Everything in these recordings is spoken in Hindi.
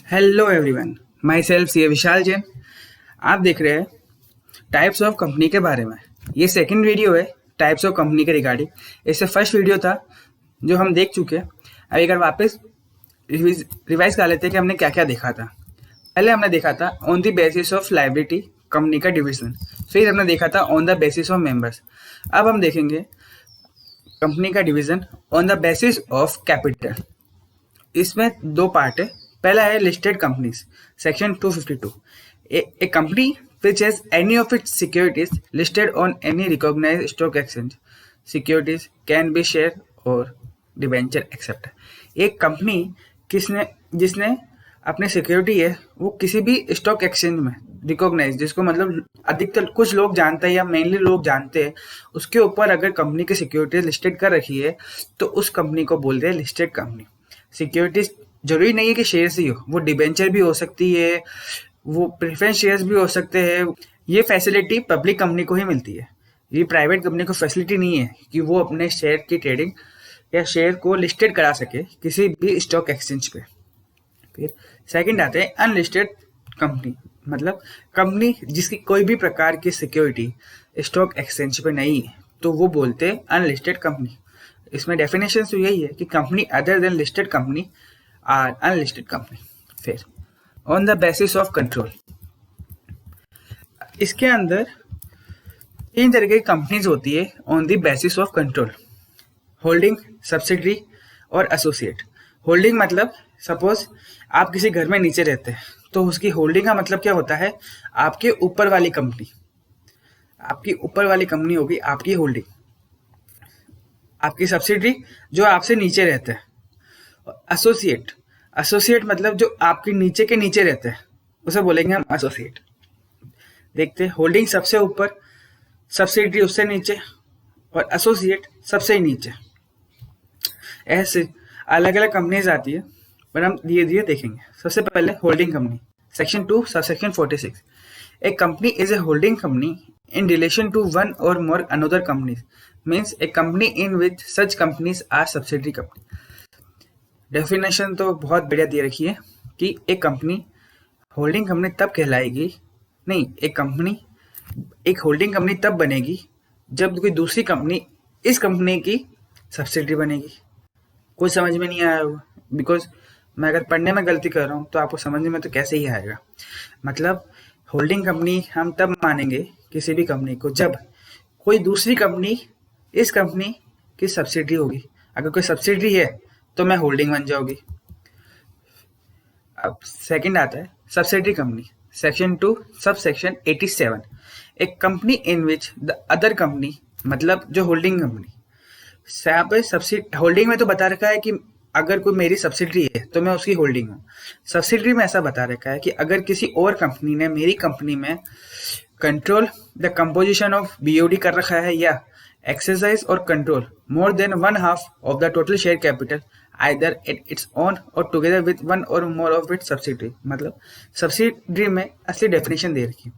हेलो एवरीवन, माई सेल्फ सी विशाल जैन। आप देख रहे हैं टाइप्स ऑफ कंपनी के बारे में। ये सेकंड वीडियो है टाइप्स ऑफ कंपनी के रिगार्डिंग। इससे फर्स्ट वीडियो था जो हम देख चुके हैं। अब एक बार वापस रिवाइज कर लेते हैं कि हमने क्या क्या देखा था। पहले हमने देखा था on the basis of liability company का डिविजन, फिर हमने देखा था on the basis of members. अब हम देखेंगे कंपनी का division on the basis of capital. इसमें दो पार्ट है। पहला है listed companies, section 252। A company which has any of its securities listed on any recognized stock exchange. Securities can be share or debenture except. एक कंपनी जिसने अपनी सिक्योरिटी है वो किसी भी स्टॉक एक्सचेंज में रिकॉग्नाइज, जिसको मतलब अधिकतर कुछ लोग जानते हैं या मेनली लोग जानते हैं, उसके ऊपर अगर कंपनी की सिक्योरिटीज लिस्टेड कर रखी है तो उस कंपनी को बोलते हैं लिस्टेड कंपनी। सिक्योरिटीज जरूरी नहीं है कि शेयर्स ही हो, वो डिबेंचर भी हो सकती है, वो प्रेफरेंस शेयर्स भी हो सकते हैं। ये फैसिलिटी पब्लिक कंपनी को ही मिलती है। ये प्राइवेट कंपनी को फैसिलिटी नहीं है कि वो अपने शेयर की ट्रेडिंग या शेयर को लिस्टेड करा सके किसी भी स्टॉक एक्सचेंज पे। फिर सेकंड आते हैं अनलिस्टेड कंपनी, मतलब कंपनी जिसकी कोई भी प्रकार की सिक्योरिटी स्टॉक एक्सचेंज पे नहीं है तो वो बोलते हैं अनलिस्टेड कंपनी। इसमें डेफिनेशन तो यही है कि company other than listed company or unlisted company. फिर on the basis of control, इसके अंदर तीन तरह की कंपनीज होती है on the basis of control: holding, subsidiary और एसोसिएट। होल्डिंग मतलब सपोज आप किसी घर में नीचे रहते हैं तो उसकी होल्डिंग का मतलब क्या होता है, आपके ऊपर वाली कंपनी, आपकी ऊपर वाली कंपनी होगी आपकी होल्डिंग। आपकी सब्सिडरी जो आपसे नीचे रहते हैं। एसोसिएट, एसोसिएट मतलब जो आपके नीचे के नीचे रहते हैं उसे बोलेंगे हम एसोसिएट। देखते हैं, होल्डिंग सबसे ऊपर, सब्सिडरी उससे नीचे और एसोसिएट सबसे नीचे। ऐसे अलग अलग कंपनीज आती है पर हम धीरे धीरे देखेंगे। सबसे पहले holding company, section 2 subsection 46। A company is a holding company in relation to one or more another companies, means a company in which such companies are subsidiary company. Definition तो बहुत बढ़िया दे रखी है कि एक कंपनी होल्डिंग कंपनी तब कहलाएगी, नहीं, एक होल्डिंग कंपनी तब बनेगी जब कोई दूसरी कंपनी इस कंपनी की सब्सिडरी बनेगी। कुछ समझ में नहीं आया होगा, बिकॉज मैं अगर पढ़ने में गलती कर रहा हूँ तो आपको समझने में तो कैसे ही आएगा। मतलब होल्डिंग कंपनी हम तब मानेंगे किसी भी कंपनी को जब कोई दूसरी कंपनी इस कंपनी की सब्सिडरी होगी। अगर कोई सब्सिडरी है तो मैं होल्डिंग बन जाओगी। अब सेकंड आता है subsidiary company, section 2 sub section 87। एक company in which the other company, मतलब जो होल्डिंग कंपनी, यहाँ पे सब्सिडी होल्डिंग में तो बता रखा है कि अगर कोई मेरी सब्सिडरी है तो मैं उसकी होल्डिंग हूँ। सब्सिडरी में ऐसा बता रखा है कि अगर किसी और कंपनी ने मेरी कंपनी में control the composition of BOD कर रखा है या एक्सरसाइज और control more than 1/2 of the total share capital either its own और टुगेदर विद वन और मोर ऑफ इट्स सब्सिडरी। मतलब सब्सिडरी में असली डेफिनेशन दे रखी है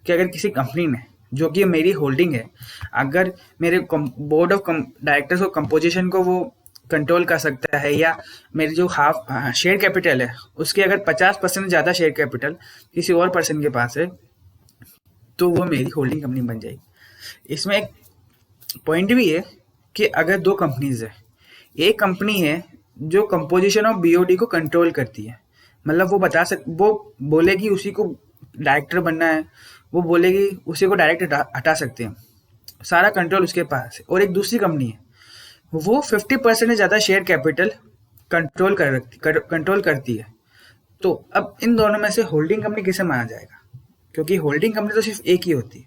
कि अगर किसी कंपनी ने, जो कि मेरी होल्डिंग है, अगर मेरे बोर्ड ऑफ डायरेक्टर्स और कंपोजिशन को वो कंट्रोल कर सकता है या मेरी जो हाफ शेयर कैपिटल है उसके अगर 50% ज़्यादा शेयर कैपिटल किसी और पर्सन के पास है तो वो मेरी होल्डिंग कंपनी बन जाएगी। इसमें एक पॉइंट भी है कि अगर दो कंपनीज है, एक कंपनी है जो कंपोजिशन ऑफ बीओडी को कंट्रोल करती है, मतलब वो बोलेगी उसी को डायरेक्टर बनना है, वो बोलेगी उसी को डायरेक्ट हटा सकते हैं, सारा कंट्रोल उसके पास है। और एक दूसरी कंपनी है वो 50% से ज़्यादा शेयर कैपिटल कंट्रोल करती है। तो अब इन दोनों में से होल्डिंग कंपनी किसे माना जाएगा, क्योंकि होल्डिंग कंपनी तो सिर्फ एक ही होती है।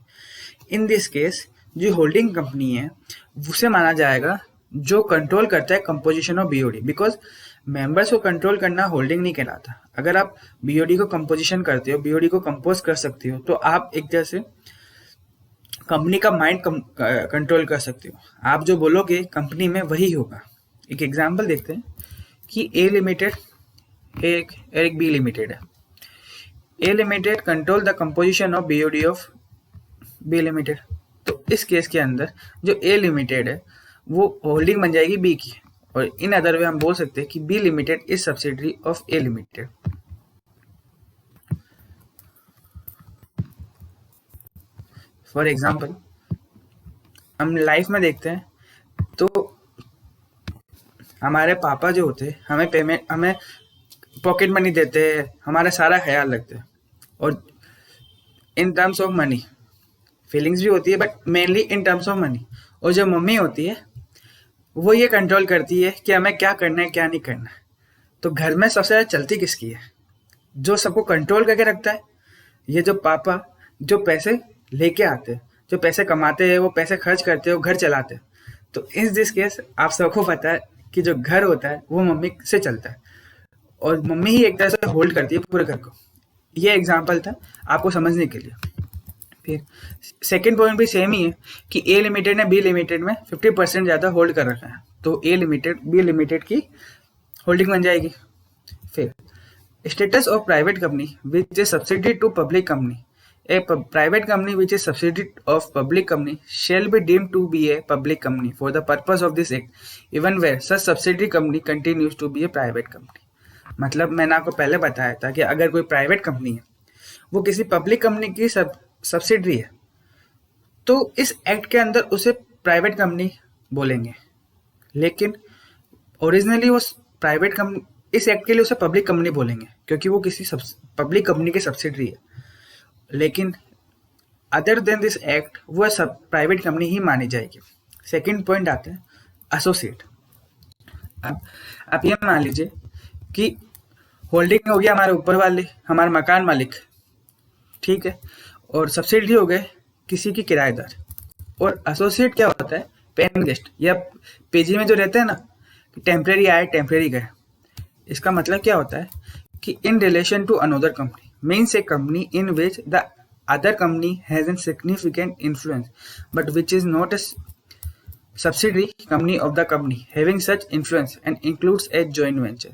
इन दिस केस जो होल्डिंग कंपनी है उसे माना जाएगा जो कंट्रोल करता है composition of BOD, because members को कंट्रोल करना होल्डिंग नहीं कहलाता। अगर आप बीओडी को कंपोजिशन करते हो, बीओडी को कंपोज कर सकते हो, तो आप एक तरह से कंपनी का माइंड कंट्रोल कर सकते हो। आप जो बोलोगे कंपनी में वही होगा। एक एग्जांपल देखते हैं कि ए लिमिटेड एक बी लिमिटेड है। A limited control the composition of BOD of B limited. तो इस केस के अंदर जो ए लिमिटेड है वो होल्डिंग बन जाएगी बी की, और इन अदर वे हम बोल सकते हैं कि B limited is subsidiary of A limited. For example हम लाइफ में देखते हैं तो हमारे पापा जो होते हैं हमें पॉकेट मनी देते हैं, हमारा सारा ख्याल रखते हैं, और in terms of money feelings भी होती है, but mainly in terms of money. और जो मम्मी होती है वो ये कंट्रोल करती है कि हमें क्या करना है क्या नहीं करना है। तो घर में सबसे ज़्यादा चलती किसकी है? जो सबको कंट्रोल करके रखता है, ये जो पापा जो पैसे लेके आते हैं, जो पैसे कमाते हैं, वो पैसे खर्च करते हैं, वो घर चलाते हैं। तो इन दिस केस आप सबको पता है कि जो घर होता है वो मम्मी से चलता है, और मम्मी ही एक तरह से होल्ड करती है पूरे घर को। ये एग्जाम्पल था आपको समझने के लिए। फिर सेकेंड पॉइंट भी सेम ही है कि ए लिमिटेड ने बी लिमिटेड में 50% ज़्यादा होल्ड कर रखा है, तो ए लिमिटेड बी लिमिटेड की होल्डिंग बन जाएगी। फिर status of private company which is subsidy to public company. A private company which is subsidiary of public company shall be deemed to be a public company for the purpose of this act, even where such subsidiary company continues to be a private company. मतलब मैंने आपको पहले बताया था कि अगर कोई प्राइवेट कंपनी है, वो किसी पब्लिक कंपनी की सब्सिडरी है, तो इस एक्ट के अंदर उसे प्राइवेट कंपनी बोलेंगे, लेकिन ओरिजिनली वो प्राइवेट कंपनी, इस एक्ट के लिए उसे पब्लिक कंपनी बोलेंगे क्योंकि वो किसी पब्लिक कंपनी की सब्सिडरी है। लेकिन अदर देन दिस एक्ट वो सब प्राइवेट कंपनी ही मानी जाएगी। सेकंड पॉइंट आता है एसोसिएट। अब आप ये मान लीजिए कि होल्डिंग हो गया हमारे ऊपर वाले, हमारे मकान मालिक, ठीक है, और सब्सिडी हो गए किसी की किराएदार। और एसोसिएट क्या होता है? पेइंग गेस्ट, या पीजी में जो रहते हैं ना, टेम्परेरी आए टेम्परेरी गए। इसका मतलब क्या होता है कि in relation to another company means a company in which the other company has a significant influence, but which is not a subsidiary company of the company having such influence and includes a joint venture.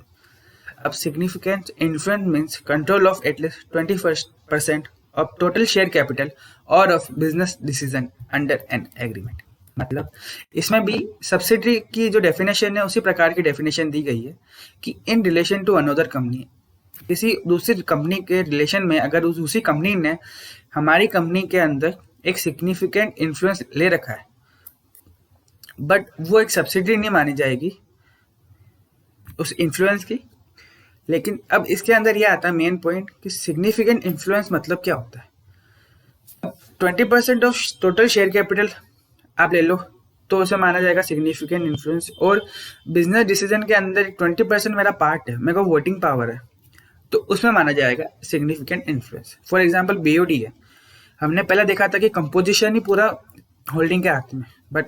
अब significant influence means control of at least 20% of total share capital or of business decision under an agreement. मतलब इसमें भी सब्सिडरी की जो डेफिनेशन है उसी प्रकार की डेफिनेशन दी गई है कि in relation to another company, किसी दूसरी कंपनी के रिलेशन में अगर उसी कंपनी ने हमारी कंपनी के अंदर एक सिग्निफिकेंट इन्फ्लुएंस ले रखा है, बट वो एक सब्सिडी नहीं मानी जाएगी उस इन्फ्लुएंस की। लेकिन अब इसके अंदर ये आता है मेन पॉइंट कि सिग्निफिकेंट इन्फ्लुएंस मतलब क्या होता है। 20% ऑफ टोटल शेयर कैपिटल आप ले लो तो उसे माना जाएगा सिग्निफिकेंट इन्फ्लुएंस, और बिजनेस डिसीजन के अंदर 20% मेरा पार्ट है, मेरे को वोटिंग पावर है, तो उसमें माना जाएगा significant influence. For example BOD है, हमने पहले देखा था कि कंपोजिशन ही पूरा होल्डिंग के हाथ में, बट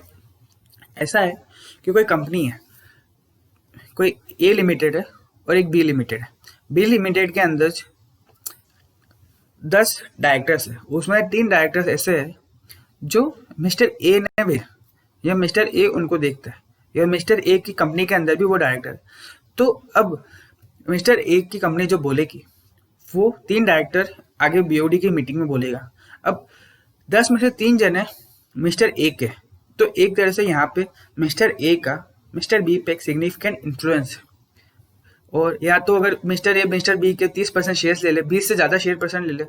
ऐसा है कि कोई कंपनी है, कोई ए लिमिटेड है और एक बी लिमिटेड है। बी लिमिटेड के अंदर 10 डायरेक्टर्स है, उसमें 3 डायरेक्टर्स ऐसे हैं जो मिस्टर ए ने भी, या मिस्टर ए उनको देखता है, या मिस्टर ए की कंपनी के अंदर भी वो डायरेक्टर है। तो अब मिस्टर ए की कंपनी जो बोलेगी वो 3 डायरेक्टर आगे बीओडी की मीटिंग में बोलेगा। अब 10 में से 3 जने मिस्टर ए के, तो एक तरह से यहाँ पे मिस्टर ए का मिस्टर बी पे एक सिग्निफिकेंट इन्फ्लुएंस है। और या तो अगर मिस्टर ए मिस्टर बी के 30% शेयर्स ले ले, 20 से ज़्यादा शेयर परसेंट ले ले,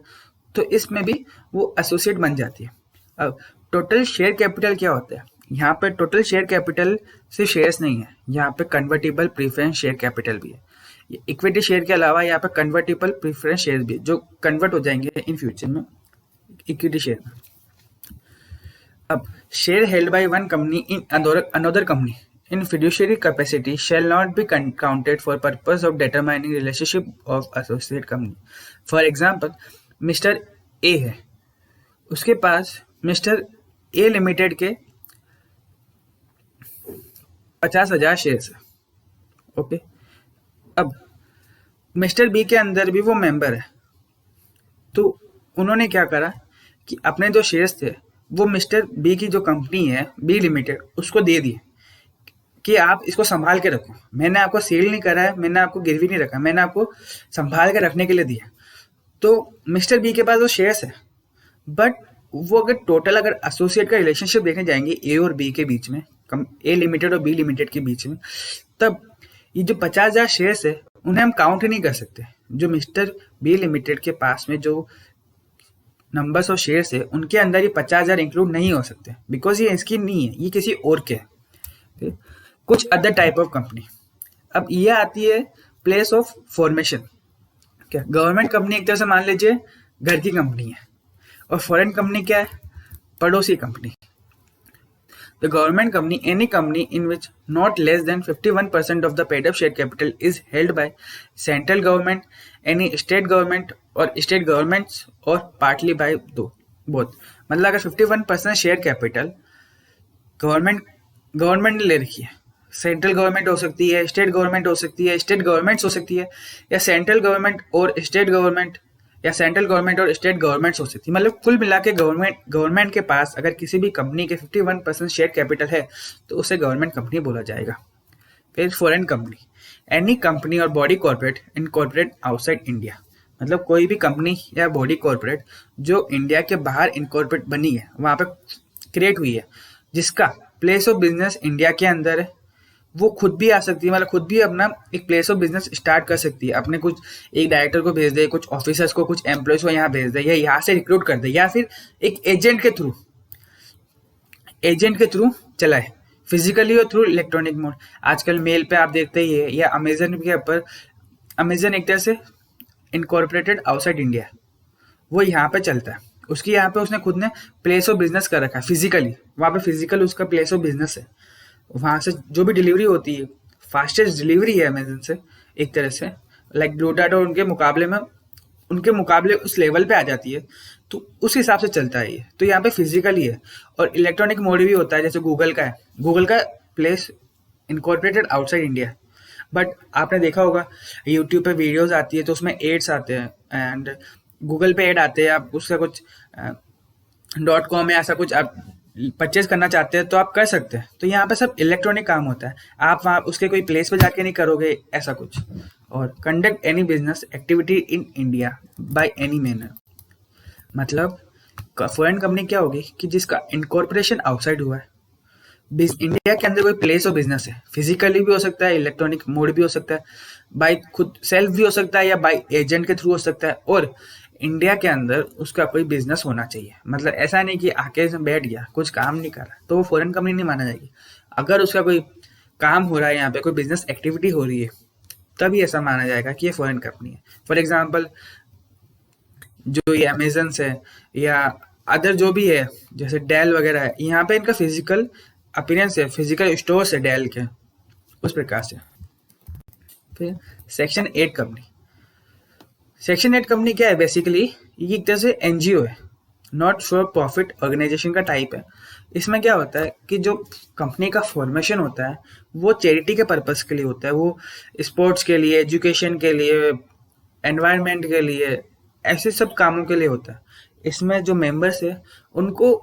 तो इसमें भी वो एसोसिएट बन जाती है। अब टोटल शेयर कैपिटल क्या होता है? यहाँ पे टोटल शेयर कैपिटल से शेयर्स नहीं है, यहाँ पे कन्वर्टेबल प्रीफरेंस शेयर कैपिटल भी है। इक्विटी शेयर के अलावा यहाँ पे कन्वर्टेबल प्रीफरेंस शेयर भी जो कन्वर्ट हो जाएंगे इन फ्यूचर में इक्विटी शेयर में। अब share held by one company in another company in fiduciary capacity shall not be counted for purpose of determining relationship of associate company. For example, mister A है, उसके पास मिस्टर ए लिमिटेड के 50,000 शेयर्स है, ओके। अब मिस्टर बी के अंदर भी वो मेंबर है, तो उन्होंने क्या करा कि अपने जो शेयर्स थे वो मिस्टर बी की जो कंपनी है बी लिमिटेड उसको दे दिए कि आप इसको संभाल के रखो। मैंने आपको सेल नहीं करा है, मैंने आपको गिरवी नहीं रखा, मैंने आपको संभाल के रखने के लिए दिया। तो मिस्टर बी के पास वो शेयर्स है, बट वो अगर टोटल अगर एसोसिएट का रिलेशनशिप देखने जाएंगे ए और बी के बीच में, ए लिमिटेड और बी लिमिटेड के बीच में, तब ये जो 50,000 शेयर्स है उन्हें हम काउंट ही नहीं कर सकते। जो मिस्टर बी लिमिटेड के पास में जो नंबर्स ऑफ शेयर है उनके अंदर ये 50,000 इंक्लूड नहीं हो सकते, बिकॉज ये इसकी नहीं है, ये किसी और के है। कुछ अदर टाइप ऑफ कंपनी। अब ये आती है प्लेस ऑफ फॉर्मेशन। क्या गवर्नमेंट कंपनी एक तरह से मान लीजिए घर की कंपनी है, और फॉरेन कंपनी क्या है, पड़ोसी company. The government company, any company in which not less than 51% of the paid up share capital is held by central government, any state government or state governments or partly by both। मतलब अगर 51% शेयर कैपिटल गवर्नमेंट ने ले रखी है, सेंट्रल गवर्नमेंट हो सकती है, स्टेट गवर्नमेंट हो सकती है, स्टेट गवर्नमेंट्स हो सकती है, या सेंट्रल गवर्नमेंट और स्टेट गवर्नमेंट, या सेंट्रल गवर्नमेंट और स्टेट गवर्नमेंट्स हो सकती है। मतलब कुल मिला के गवर्नमेंट के पास अगर किसी भी कंपनी के 51% शेयर कैपिटल है तो उसे गवर्नमेंट कंपनी बोला जाएगा। फिर फॉरेन कंपनी, एनी कंपनी और body corporate incorporate outside India. मतलब कोई भी कंपनी या बॉडी कॉर्पोरेट जो इंडिया के बाहर इनकॉर्पोरेट बनी है, वहाँ पे क्रिएट हुई है, जिसका प्लेस ऑफ बिजनेस इंडिया के अंदर है, वो खुद भी आ सकती है। मतलब खुद भी अपना एक प्लेस ऑफ बिजनेस स्टार्ट कर सकती है, अपने कुछ एक डायरेक्टर को भेज दे, कुछ ऑफिसर्स को, कुछ एम्प्लॉयज को यहाँ भेज दे, या यहाँ से रिक्रूट कर दे, या फिर एक एजेंट के थ्रू चलाए, फिजिकली और थ्रू इलेक्ट्रॉनिक मोड। आजकल मेल पे आप देखते ही है, या अमेजन के ऊपर, अमेजन एक तरह से इनकॉर्पोरेटेड आउटसाइड इंडिया, वो यहाँ पे चलता है। उसकी यहाँ पे उसने खुद ने प्लेस ऑफ बिजनेस कर रखा है फिजिकली, वहाँ पे फिजिकल उसका प्लेस ऑफ बिजनेस है। वहाँ से जो भी डिलीवरी होती है, फास्टेस्ट डिलीवरी है अमेजन से एक तरह से, लाइक डोटाडो उनके मुकाबले उस लेवल पे आ जाती है, तो उस हिसाब से चलता है ये। तो यहाँ पे फिजिकली है, और इलेक्ट्रॉनिक मोड भी होता है, जैसे गूगल का है। गूगल का place incorporated outside India, but आपने देखा होगा यूट्यूब पे वीडियोस आती है तो उसमें एड्स आते हैं, एंड गूगल पे एड आते हैं, आप उसका कुछ .com या ऐसा कुछ आप परचेज करना चाहते हैं तो आप कर सकते हैं। तो यहाँ पे सब इलेक्ट्रॉनिक काम होता है, आप वहाँ उसके कोई प्लेस पे जाके नहीं करोगे ऐसा कुछ। और conduct any business activity in India by any manner. मतलब फॉरेन कंपनी क्या होगी कि जिसका इनकॉर्पोरेशन आउटसाइड हुआ है, इंडिया के अंदर कोई प्लेस ऑफ बिजनेस है, फिजिकली भी हो सकता है, इलेक्ट्रॉनिक मोड भी हो सकता है, बाय खुद सेल्फ भी हो सकता है, या बाय एजेंट के थ्रू हो सकता है, और इंडिया के अंदर उसका कोई बिजनेस होना चाहिए। मतलब ऐसा नहीं कि आके बैठ गया, कुछ काम नहीं कर रहा, तो वो फॉरेन कंपनी नहीं माना जाएगी। अगर उसका कोई काम हो रहा है, यहाँ पे कोई बिजनेस एक्टिविटी हो रही है, तभी ऐसा माना जाएगा कि ये फॉरेन कंपनी है। फॉर एग्जाम्पल जो ये अमेजन है या अदर जो भी है, जैसे डेल वगैरह है, यहाँ पे इनका फिजिकल अपीयरेंस है, फिजिकल स्टोर्स है डेल के, उस प्रकार से। फिर सेक्शन 8 कंपनी। सेक्शन 8 कंपनी क्या है, बेसिकली ये एक तरह से एनजीओ है, नॉट फॉर प्रॉफिट ऑर्गेनाइजेशन का टाइप है। इसमें क्या होता है कि जो कंपनी का फॉर्मेशन होता है वो चैरिटी के पर्पस के लिए होता है, वो स्पोर्ट्स के लिए, एजुकेशन के लिए, एनवायरनमेंट के लिए, ऐसे सब कामों के लिए होता है। इसमें जो मेंबर्स है उनको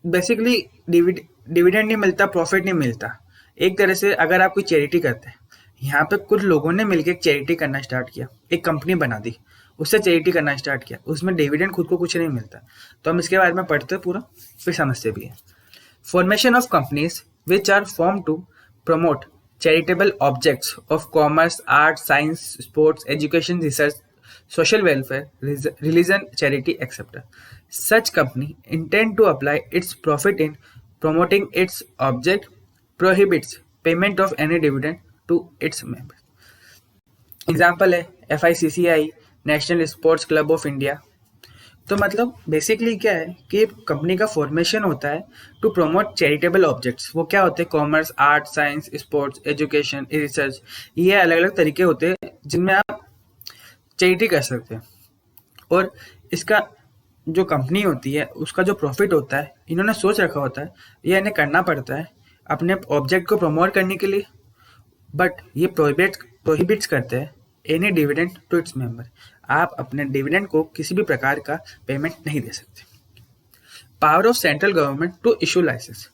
बेसिकली डिविडेंड नहीं मिलता, प्रॉफिट नहीं मिलता। एक तरह से अगर आप कोई चैरिटी करते हैं, यहाँ पे कुछ लोगों ने मिलकर एक चैरिटी करना स्टार्ट किया, एक कंपनी बना दी, उससे चैरिटी करना स्टार्ट किया, उसमें डिविडेंड खुद को कुछ नहीं मिलता। तो हम इसके बारे में पढ़ते पूरा, फिर समझते भी है। Formation of companies which are form to promote charitable objects of commerce, art, science, sports, education, research, social welfare, religion, charity, etc. Such company intend to apply its profit in promoting its object, prohibits payment of any dividend to its members. Example है FICCI, national sports club of India. तो मतलब बेसिकली क्या है कि कंपनी का फॉर्मेशन होता है टू प्रमोट चैरिटेबल ऑब्जेक्ट्स। वो क्या होते हैं, commerce, art, science, sports, education, research, ये अलग अलग तरीके होते हैं जिनमें आप चैरिटी कर सकते हैं। और इसका जो कंपनी होती है उसका जो प्रॉफिट होता है, इन्होंने सोच रखा होता है, ये इन्हें करना पड़ता है अपने ऑब्जेक्ट को प्रमोट करने के लिए, बट ये प्रोहिबिट्स करते हैं any dividend to its member. आप अपने डिविडेंड को किसी भी प्रकार का पेमेंट नहीं दे सकते। Power of central government to issue licence.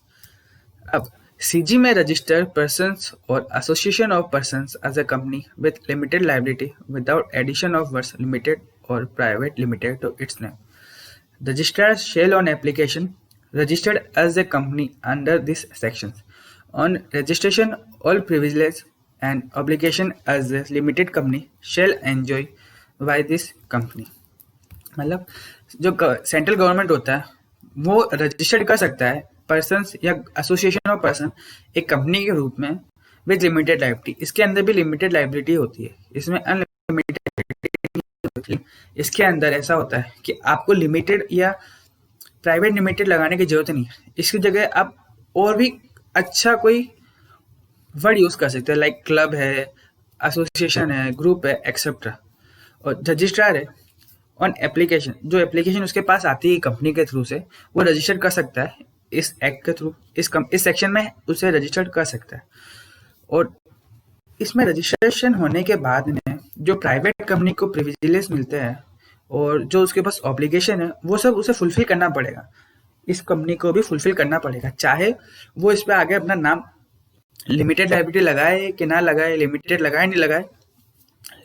अब CG में registered persons or association of persons as a company with limited liability without addition of words limited or private limited to its name. Registrar shall on application registered as a company under these sections. On registration, all privileges and obligation as a limited company shall enjoy by this company. मतलब जो सेंट्रल गवर्नमेंट होता है वो रजिस्टर्ड कर सकता है पर्सन या एसोसिएशन ऑफ पर्सन एक कंपनी के रूप में विद लिमिटेड लाइबिलिटी। इसके अंदर भी लिमिटेड लाइबिलिटी होती है, इसमें अनलिमिटेड। इसके अंदर ऐसा होता है कि आपको लिमिटेड या प्राइवेट लिमिटेड लगाने की जरूरत नहीं है। इसकी जगह आप और भी अच्छा कोई वर्ड यूज कर सकते हैं, लाइक क्लब है, एसोसिएशन है, ग्रुप है, एक्सेट्रा। और रजिस्ट्रार है ऑन एप्लीकेशन, जो एप्लीकेशन उसके पास आती है कंपनी के थ्रू से, वो रजिस्टर कर सकता है इस एक्ट के थ्रू, इस सेक्शन में उसे रजिस्टर्ड कर सकता है। और इसमें रजिस्ट्रेशन होने के बाद में जो प्राइवेट कंपनी को प्रिविलेज मिलते हैं और जो उसके पास ऑब्लिगेशन है वो सब उसे फुलफिल करना पड़ेगा, इस कंपनी को भी फुलफिल करना पड़ेगा, चाहे वो इस पे आगे अपना नाम लिमिटेड लाइबिलिटी लगाए कि ना लगाए, लिमिटेड लगाए नहीं लगाए,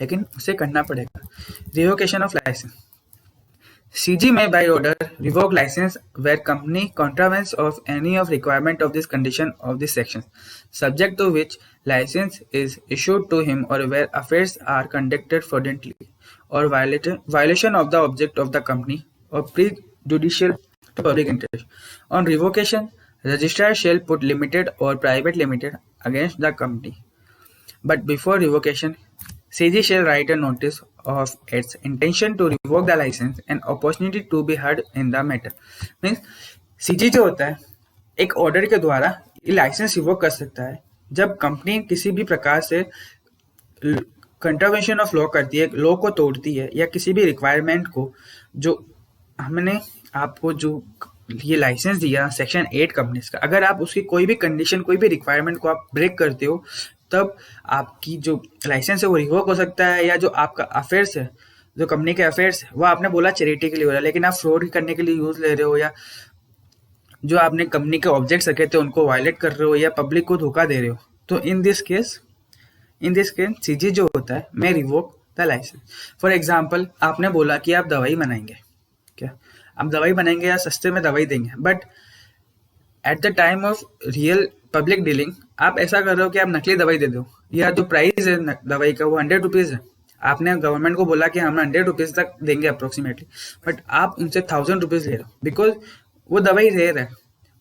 लेकिन उसे करना पड़ेगा। Revocation of licence, CG may by order revoke license where company contravenes of any of requirement of this condition of this section, subject to which license is issued to him or where affairs are conducted fraudulently or violation of the object of the company or prejudicial to public interest. On revocation, registrar shall put limited or private limited against the company. But before revocation, CG shall write a notice of its intention to revoke the license and opportunity to be heard in the matter. Means CG जो होता है एक ऑर्डर के द्वारा ये लाइसेंस रिवोक कर सकता है जब कंपनी किसी भी प्रकार से कंट्रावेंशन ऑफ लॉ करती है, लॉ को तोड़ती है या किसी भी रिक्वायरमेंट को जो हमने आपको जो ये लाइसेंस दिया सेक्शन 8 कंपनीज का, अगर आप उसकी कोई भी कंडीशन, कोई भी रिक्वायरमेंट को आप ब्रेक करते हो तब आपकी जो लाइसेंस है वो रिवोक हो सकता है। या जो आपका अफेयर्स है, जो कंपनी के अफेयर्स है, वो आपने बोला चैरिटी के लिए हो रहा है लेकिन आप फ्रॉड करने के लिए यूज ले रहे हो, या जो आपने कंपनी के ऑब्जेक्ट्स रखे थे उनको वायलेट कर रहे हो या पब्लिक को धोखा दे रहे हो, तो इन दिस केस सीजी जो होता है may revoke the licence. For example आपने बोला कि आप दवाई बनाएंगे, क्या आप दवाई बनाएंगे या सस्ते में दवाई देंगे, but at the time of real public dealing आप ऐसा कर रहे हो कि आप नकली दवाई दे दो, या जो प्राइस है दवाई का वो 100 रुपीज़ है, आपने गवर्नमेंट को बोला कि हम 100 रुपीज़ तक देंगे अप्रोक्सीमेटली, बट आप उनसे 1000 रुपीज़ ले रहे हो बिकॉज वो दवाई रेयर है,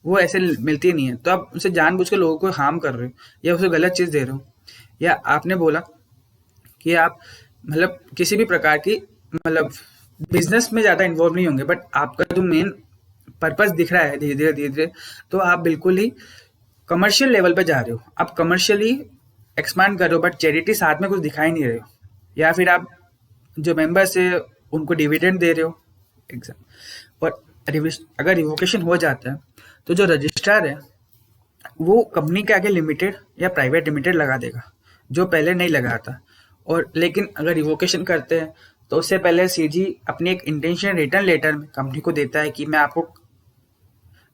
वो ऐसे मिलती नहीं है, तो आप उनसे जानबूझ के लोगों को हार्म कर रहे हो या उसे गलत चीज़ दे रहे हो। या आपने बोला कि आप मतलब किसी भी प्रकार की मतलब बिजनेस में ज़्यादा इन्वॉल्व नहीं होंगे, बट आपका जो मेन पर्पस दिख रहा है धीरे धीरे, तो आप बिल्कुल ही कमर्शियल लेवल पे जा रहे हो, आप कमर्शियली एक्सपांड कर रहे हो बट चैरिटी साथ में कुछ दिखाई नहीं रहे हो, या फिर आप जो मेंबर्स है उनको डिविडेंड दे रहे हो एग्जाम। और अगर रिवोकेशन हो जाता है तो जो रजिस्ट्रार है वो कंपनी के आगे लिमिटेड या प्राइवेट लिमिटेड लगा देगा जो पहले नहीं लगाया था। और लेकिन अगर रिवोकेशन करते हैं तो उससे पहले सीजी अपनी एक इंटेंशन रिटर्न लेटर में कंपनी को देता है कि मैं आपको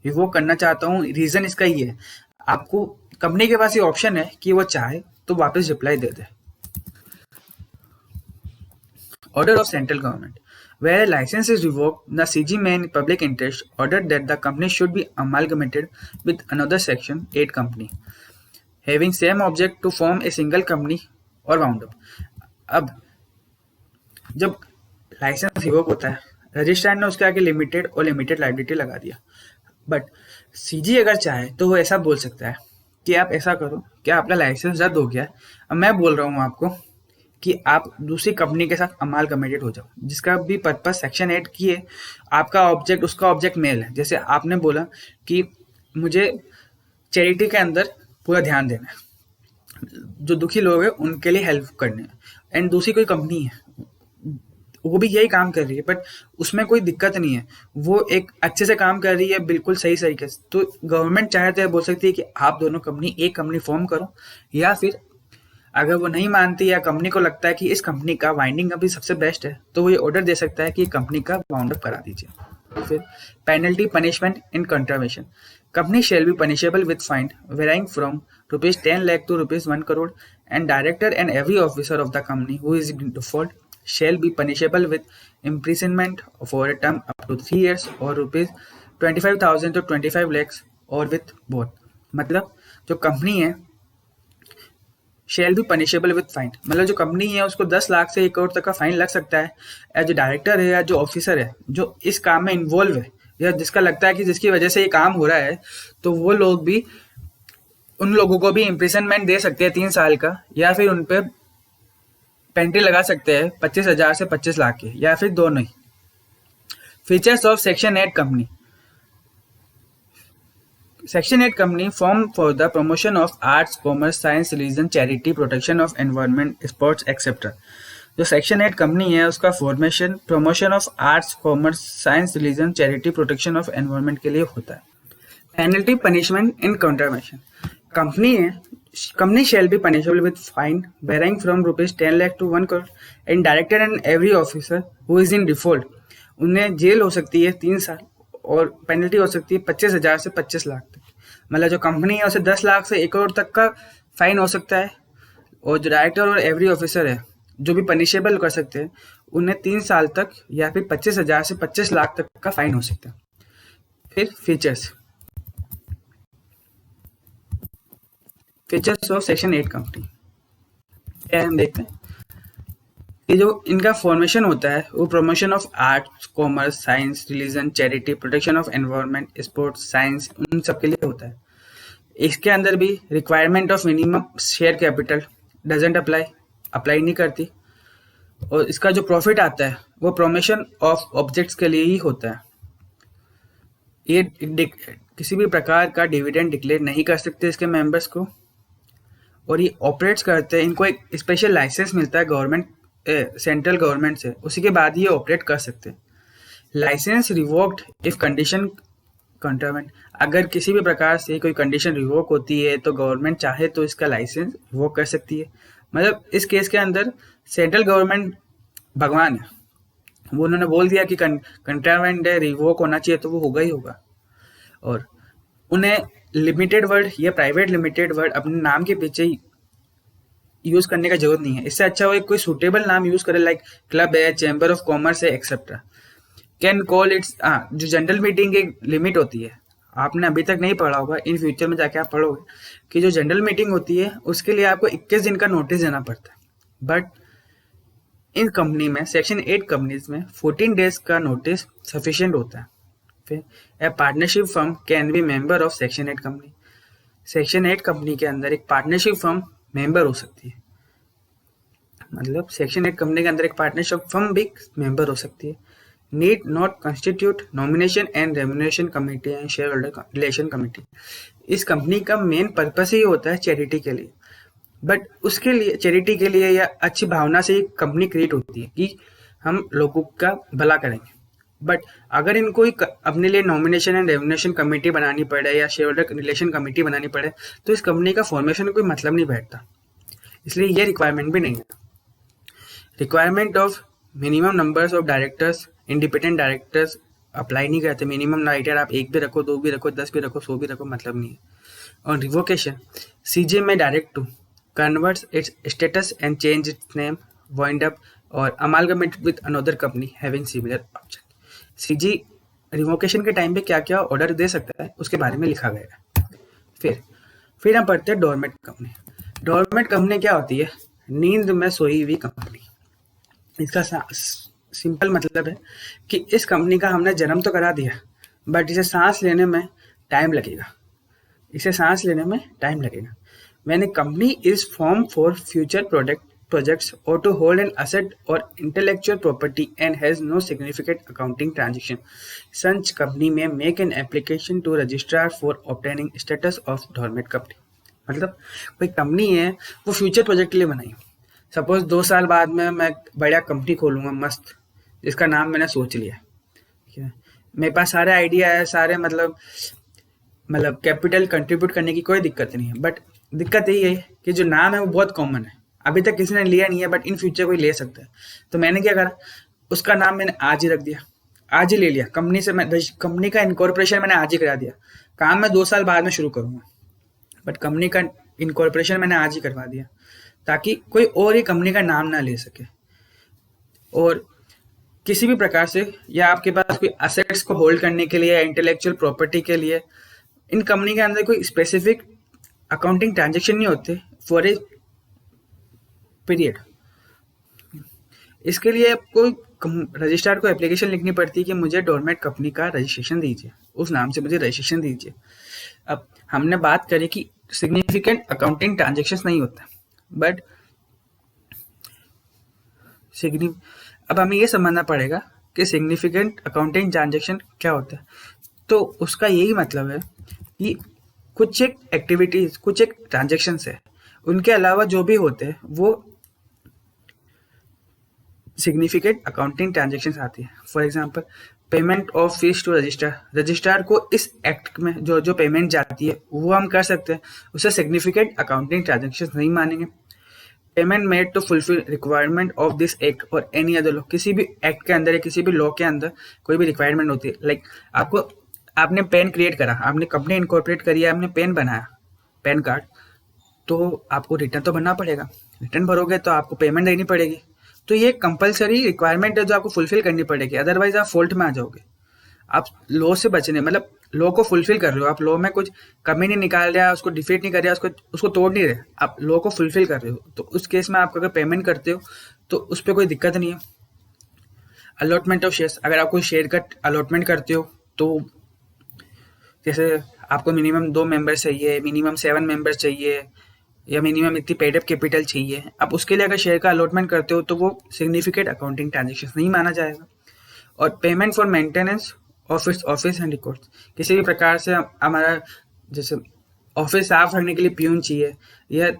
रिवोक करना चाहता हूँ, रीजन इसका ही है। आपको कंपनी के पास ये ऑप्शन है कि वो चाहे तो वापस reply they they. Order of central government, where a license is revoked, the CG may in public interest order that the company should be amalgamated with another section 8 company having same object to form a single company or wound up। अब जब लाइसेंस रिवोक होता है, रजिस्ट्रार ने उसके आगे लिमिटेड और लिमिटेड लायबिलिटी लगा दिया, बट सीजी अगर चाहे तो वो ऐसा बोल सकता है कि आप ऐसा करो कि आपका लाइसेंस रद्द हो गया, अब मैं बोल रहा हूँ आपको कि आप दूसरी कंपनी के साथ अमालगमेटेड हो जाओ, जिसका भी पर्पस सेक्शन 8 की है। आपका ऑब्जेक्ट, उसका ऑब्जेक्ट मेल है, जैसे आपने बोला कि मुझे चैरिटी के अंदर पूरा ध्यान देना है, जो दुखी लोग हैं उनके लिए हेल्प करने है, एंड दूसरी कोई कंपनी है वो भी यही काम कर रही है बट उसमें कोई दिक्कत नहीं है, वो एक अच्छे से काम कर रही है बिल्कुल सही तरीके से, तो गवर्नमेंट चाहे तो बोल सकती है कि आप दोनों कंपनी एक कंपनी फॉर्म करो, या फिर अगर वो नहीं मानती या कंपनी को लगता है कि इस कंपनी का वाइंडिंग अभी सबसे बेस्ट है तो वो ये ऑर्डर दे सकता है कि कंपनी का वाउंड अप करा दीजिए। फिर penalty punishment in contravention, company shall be punishable with fine varying from ₹10 lakh to ₹1 crore, and director and every officer of the company who is in default shall be punishable with imprisonment for a term up to 3 years और ₹25,000 to 25 lakhs और विथ बोथ। मतलब जो कंपनी है shall be punishable with fine, मतलब जो कंपनी है उसको 10 लाख से 1 करोड़ तक का फाइन लग सकता है एज जो डायरेक्टर है या जो ऑफिसर है जो इस काम में इन्वॉल्व है या जिसका लगता है कि जिसकी वजह से ये काम हो रहा है, तो वो लोग भी उन लोगों को भी इम्प्रिजनमेंट दे सकते हैं 3 साल का, या फिर उन पर पेनल्टी लगा सकते हैं 25,000 से 25 लाख के, या फिर दोनों ही। Features of section 8 company. Section 8 company formed for the promotion of arts, commerce, science, religion, charity, protection of environment, sports, etc. जो सेक्शन 8 कंपनी है उसका formation promotion of arts, commerce, science, religion, charity, protection of environment के लिए होता है। Penalty, punishment in contravention. Company shall be punishable with fine varying from ₹10 lakh to 1 crore and director and every officer who is in default, उन्हें जेल हो सकती है 3 साल और पेनल्टी हो सकती है 25,000 से 25 लाख तक। मतलब जो कंपनी है उसे 10 लाख से 1 करोड़ तक का फाइन हो सकता है, और जो डायरेक्टर और एवरी ऑफिसर है जो भी पनिशेबल कर सकते हैं उन्हें 3 साल तक या फिर 25,000 से 25 लाख तक का फाइन हो सकता है। फिर फीचर्स ऑफ सेक्शन 8 कंपनी क्या है हम देखते हैं। ये जो इनका फॉर्मेशन होता है वो promotion of arts, commerce, science, religion, charity, protection of environment, sports, science, उन सब के लिए होता है। इसके अंदर भी requirement of minimum share capital doesn't apply नहीं करती, और इसका जो प्रॉफिट आता है वो प्रमोशन ऑफ ऑब्जेक्ट्स के लिए ही होता है। ये किसी भी प्रकार का डिविडेंड डिक्लेयर नहीं कर सकते इसके मेंबर्स को, और ये ऑपरेट्स करते हैं, इनको एक स्पेशल लाइसेंस मिलता है गवर्नमेंट सेंट्रल गवर्नमेंट से, उसी के बाद ये ऑपरेट कर सकते हैं। लाइसेंस रिवोक्ड इफ कंडीशन कंट्रावेंट, अगर किसी भी प्रकार से कोई कंडीशन रिवोक होती है तो गवर्नमेंट चाहे तो इसका लाइसेंस रिवोक कर सकती है। मतलब इस केस के अंदर सेंट्रल गवर्नमेंट भगवान है, वो उन्होंने बोल दिया कि कंट्रावेंट रिवोक होना चाहिए तो वो होगा ही होगा, और उन्हें लिमिटेड वर्ड या प्राइवेट लिमिटेड वर्ड अपने नाम के पीछे ही यूज करने का जरूरत नहीं है। इससे अच्छा वो एक कोई सुटेबल नाम यूज करे, लाइक क्लब है, चैम्बर ऑफ कॉमर्स है, एक्सेट्रा। कैन कॉल इट्स जो जनरल मीटिंग की लिमिट होती है, आपने अभी तक नहीं पढ़ा होगा, इन फ्यूचर में जाके आप पढ़ोगे कि जो जनरल मीटिंग होती है उसके लिए आपको 21 दिन का नोटिस देना पड़ता है, बट इन कंपनी में सेक्शन 8 कंपनीज में 14 डेज का नोटिस सफिशिएंट होता है। फिर ए partnership firm can be member of section 8 company. Section 8 company के अंदर एक पार्टनरशिप फर्म मेंबर हो सकती है, मतलब सेक्शन 8 कंपनी के अंदर एक पार्टनरशिप फर्म भी मेंबर हो सकती है। Need not constitute nomination and remuneration committee and share holder relation committee. इस कंपनी का मेन पर्पस ही होता है चैरिटी के लिए, बट उसके लिए चैरिटी के लिए या अच्छी भावना से एक कंपनी क्रिएट होती है कि हम लोगों का भला करेंगे। बट अगर इनको अपने लिए नॉमिनेशन एंड रेम्युनरेशन कमेटी बनानी पड़े या शेयर होल्डर रिलेशन कमेटी बनानी पड़े तो इस कंपनी का फॉर्मेशन कोई मतलब नहीं बैठता, इसलिए ये रिक्वायरमेंट भी नहीं है। Requirement of minimum numbers of directors, independent directors apply नहीं करते। मिनिमम डायरेक्टर आप 1 भी रखो, 2 भी रखो, 10 भी रखो, 100 भी रखो, मतलब नहीं है। और रिवोकेशन, सीजे में direct to converts its status and change its name, wind up और amalgamate with another company having similar object. CG revocation के टाइम पे क्या क्या ऑर्डर दे सकता है उसके बारे में लिखा गया है। फिर हम पढ़ते हैं डोरमेट कंपनी। डोरमेट कंपनी क्या होती है? नींद में सोई हुई कंपनी। इसका सिंपल मतलब है कि इस कंपनी का हमने जन्म तो करा दिया, बट इसे सांस लेने में टाइम लगेगा। When a company is formed for future projects or to hold an asset or intellectual property and has no significant accounting transaction, such company may make an application to registrar for obtaining status of dormant company। मतलब कोई कंपनी है वो फ्यूचर प्रोजेक्ट के लिए बनाई, सपोज 2 साल बाद में मैं बढ़िया कंपनी खोलूंगा मस्त, जिसका नाम मैंने सोच लिया, ठीक है, मेरे पास सारे आइडिया है, सारे मतलब कैपिटल कंट्रीब्यूट करने की कोई दिक्कत नहीं है, बट दिक्कत यही है कि जो नाम है वो बहुत कॉमन है, अभी तक किसी ने लिया नहीं है, बट इन फ्यूचर कोई ले सकता है। तो मैंने क्या करा, उसका नाम मैंने आज ही रख दिया, आज ही ले लिया कंपनी से, मैं कंपनी का इनकॉर्पोरेशन मैंने आज ही करा दिया। काम मैं 2 साल बाद में शुरू करूंगा, बट कंपनी का इनकॉर्पोरेशन मैंने आज ही करवा दिया, ताकि कोई और ही कंपनी का नाम ना ले सके। और किसी भी प्रकार से या आपके पास कोई असेट्स को होल्ड करने के लिए या इंटेलेक्चुअल प्रॉपर्टी के लिए इन कंपनी के अंदर कोई स्पेसिफिक अकाउंटिंग ट्रांजेक्शन नहीं होते फॉर ए पीरियड। इसके लिए आपको रजिस्ट्रार को एप्लीकेशन लिखनी पड़ती है कि मुझे डोरमेट कंपनी का रजिस्ट्रेशन दीजिए, उस नाम से मुझे रजिस्ट्रेशन दीजिए। अब हमने बात करी कि सिग्निफिकेंट अकाउंटिंग ट्रांजेक्शन नहीं होता, बट अब हमें ये समझना पड़ेगा कि सिग्निफिकेंट अकाउंटिंग ट्रांजेक्शन क्या होता है। तो उसका यही मतलब है कि कुछ एक एक्टिविटीज, कुछ एक ट्रांजेक्शन्स है, उनके अलावा जो भी होते हैं वो सिग्निफिकेंट अकाउंटिंग ट्रांजेक्शन्स आती है। For example payment of fees to registrar, registrar को इस एक्ट में जो जो पेमेंट जाती है वो हम कर सकते हैं, उसे सिग्निफिकेंट अकाउंटिंग ट्रांजेक्शन्स नहीं मानेंगे। Payment made to fulfil requirement of this act और एनी अदर लॉ, किसी भी एक्ट के अंदर या किसी भी लॉ के अंदर कोई भी रिक्वायरमेंट होती है, लाइक आपने पेन क्रिएट करा, आपने कंपनी इनकॉर्पोरेट करी है, आपने पेन बनाया, पेन कार्ड, तो आपको रिटर्न तो भरना पड़ेगा। रिटर्न भरोगे तो आपको पेमेंट देनी पड़ेगी। तो ये कंपलसरी रिक्वायरमेंट है जो आपको फुलफिल करनी पड़ेगी, अदरवाइज आप फॉल्ट में आ जाओगे। आप लॉ से बचने, मतलब लॉ को फुलफिल कर रहे हो, आप लॉ में कुछ कमी नहीं निकाल रहे, उसको डिफीट नहीं कर रहे, उसको तोड़ नहीं रहे, आप लॉ को फुलफिल कर रहे हो। तो उस केस में आप अगर पेमेंट करते हो तो उस पर कोई दिक्कत नहीं है। अलॉटमेंट ऑफ शेयर्स, अगर आप कोई शेयर का अलॉटमेंट करते हो तो जैसे आपको मिनिमम 2 मेंबर चाहिए, मिनिमम 7 मेंबर्स चाहिए, या मिनिमम इतनी पेड अप कैपिटल चाहिए, आप उसके लिए अगर शेयर का अलॉटमेंट करते हो तो वो सिग्निफिकेंट अकाउंटिंग ट्रांजेक्शन नहीं माना जाएगा। और payment for maintenance office and records, किसी भी प्रकार से हमारा जैसे ऑफिस साफ रखने के लिए प्यून चाहिए, या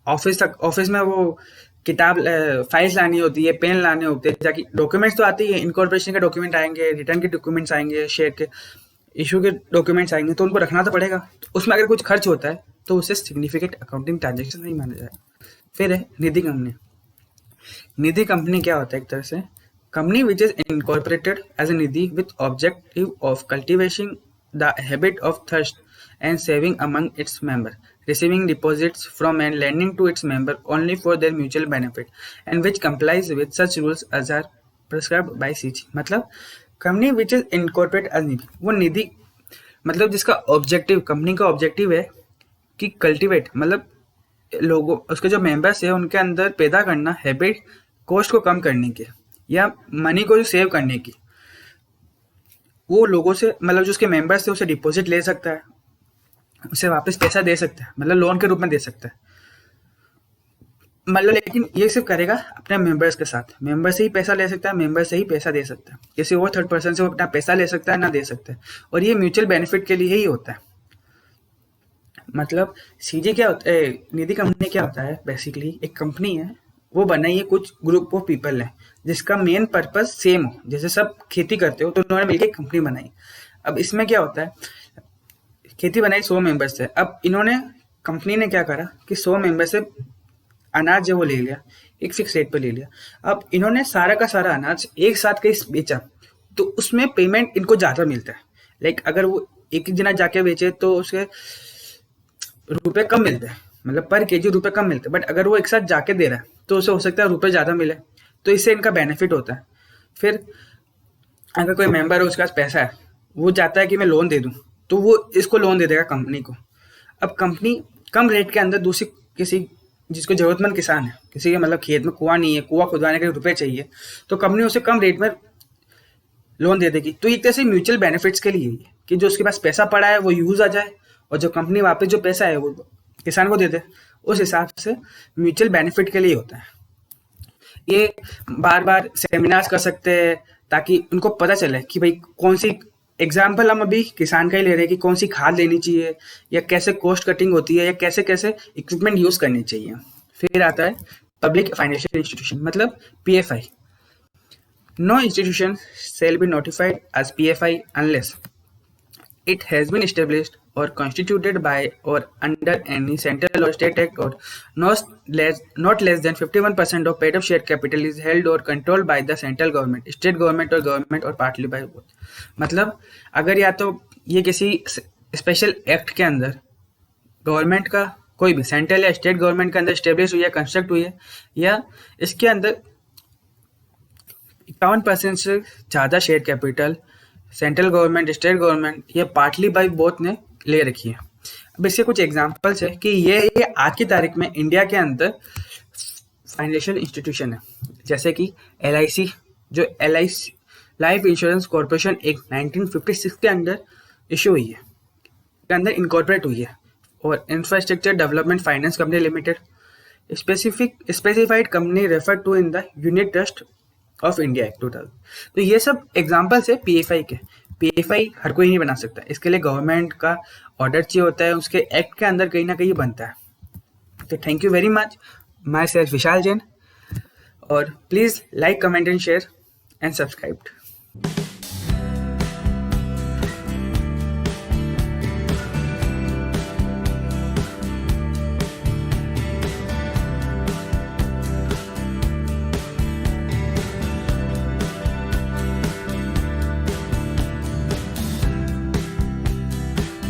ऑफिस में वो किताब फाइल्स लानी होती है, पेन लाने होते हैं, ताकि डॉक्यूमेंट्स तो आती है, इनकॉर्पोरेशन के डॉक्यूमेंट आएंगे, रिटर्न के डॉक्यूमेंट्स आएंगे, शेयर के इशू के डॉक्यूमेंट्स आएंगे, तो उनको रखना तो पड़ेगा। तो उसमें अगर कुछ खर्च होता है तो उसे सिग्निफिकेंट अकाउंटिंग ट्रांजेक्शन नहीं माना जाएगा। फिर है निधि कंपनी। निधि कंपनी क्या होता है? एक तरह से company which is incorporated as a Nidhi with objective of cultivating the habit of thrift and saving among its member, receiving deposits from and lending to its member only for their mutual benefit and which complies with such rules as are prescribed by CG। मतलब कंपनी which is incorporate as Nidhi, वो निधि मतलब जिसका ऑब्जेक्टिव, कंपनी का ऑब्जेक्टिव है कि कल्टिवेट, मतलब लोगों, उसके जो मेंबर्स है उनके अंदर पैदा करना हैबिट, कॉस्ट को कम करने की या मनी को जो सेव करने की। वो लोगों से, मतलब जो उसके मेंबर्स है उसे डिपॉजिट ले सकता है, उसे वापस पैसा दे सकता है, मतलब लोन के रूप में दे सकता है, मतलब लेकिन ये सिर्फ करेगा अपने मेंबर्स के साथ। मेंबर से ही पैसा ले सकता है, मेंबर से ही पैसा दे सकता है, किसी और थर्ड पर्सन से वो अपना पैसा ले सकता है ना दे सकता है। और ये म्यूचुअल बेनिफिट के लिए ही होता है। मतलब सीजी क्या होता है, निधि कंपनी क्या होता है, बेसिकली एक कंपनी है, वो बनाई है, कुछ ग्रुप ऑफ पीपल है जिसका मेन पर्पज सेम हो, जैसे सब खेती करते हो तो उन्होंने मिलकर एक कंपनी बनाई। अब इसमें क्या होता है, खेती बनाई 100 मेंबर से। अब इन्होंने, कंपनी ने क्या करा कि 100 मेंबर से अनाज जो वो ले लिया, एक फिक्स रेट पे ले लिया। अब इन्होंने सारा का सारा अनाज एक साथ कहीं बेचा तो उसमें पेमेंट इनको ज़्यादा मिलता है। लाइक अगर वो एक ही जना जाके बेचे तो उसके रुपए कम मिलते हैं, मतलब पर केजी रुपए कम मिलते हैं। बट अगर वो एक साथ जाके दे रहा है तो उसे हो सकता है रुपए ज़्यादा मिले, तो इससे इनका बेनिफिट होता है। फिर अगर कोई मेंबर है, उसके पास पैसा है, वो चाहता है कि मैं लोन दे दूँ, तो वो इसको लोन दे देगा कंपनी को। अब कंपनी कम रेट के अंदर दूसरी किसी, जिसको जरूरतमंद किसान है, किसी के मतलब खेत में कुआं नहीं है, कुआं खुदवाने के लिए रुपए चाहिए, तो कंपनी उसे कम रेट में लोन दे देगी। तो एक तरह से म्यूचुअल बेनिफिट्स के लिए है कि जो उसके पास पैसा पड़ा है वो यूज आ जाए, और जो कंपनी वापस जो पैसा है वो किसान को दे दे। उस हिसाब से म्यूचुअल बेनिफिट के लिए होता है। ये बार बार सेमिनार्स कर सकते हैं ताकि उनको पता चले कि भाई कौन सी, एग्जाम्पल हम अभी किसान का ही ले रहे हैं कि कौन सी खाद लेनी चाहिए, या कैसे कॉस्ट कटिंग होती है, या कैसे कैसे इक्विपमेंट यूज करनी चाहिए। फिर आता है पब्लिक फाइनेंशियल इंस्टीट्यूशन, मतलब PFI. No institution shall be notified as PFI unless it has been established or constituted by or under any central or state act or not less than 51% of paid up share capital is held or controlled by the central government, state government or partly by both। मतलब अगर या तो ये किसी स्पेशल एक्ट के अंदर गवर्नमेंट का कोई भी सेंट्रल या स्टेट गवर्नमेंट के अंदर स्टेब्लिश हुई है, कंस्ट्रक्ट हुई है, या इसके अंदर 51% से ज़्यादा share capital central government, state government या पार्टली बाय बोथ ने ले रखी है। अब इसके कुछ एग्जांपल्स है कि ये आज की तारीख में इंडिया के अंदर फाइनेंशियल इंस्टीट्यूशन है, जैसे कि LIC, जो LIC life insurance corporation act 1956 के अंदर इशू हुई है, के अंदर इनकॉर्पोरेट हुई है, और infrastructure development finance company limited, specified company refer to in the unit trust of India act 2000। तो ये सब एग्जांपल्स है PFI के। PFI हर कोई नहीं बना सकता, इसके लिए गवर्नमेंट का ऑर्डर चाहिए होता है, उसके एक्ट के अंदर कहीं ना कहीं बनता है। तो thank you very much, my self Vishal Jain, और please like, comment and share and subscribe.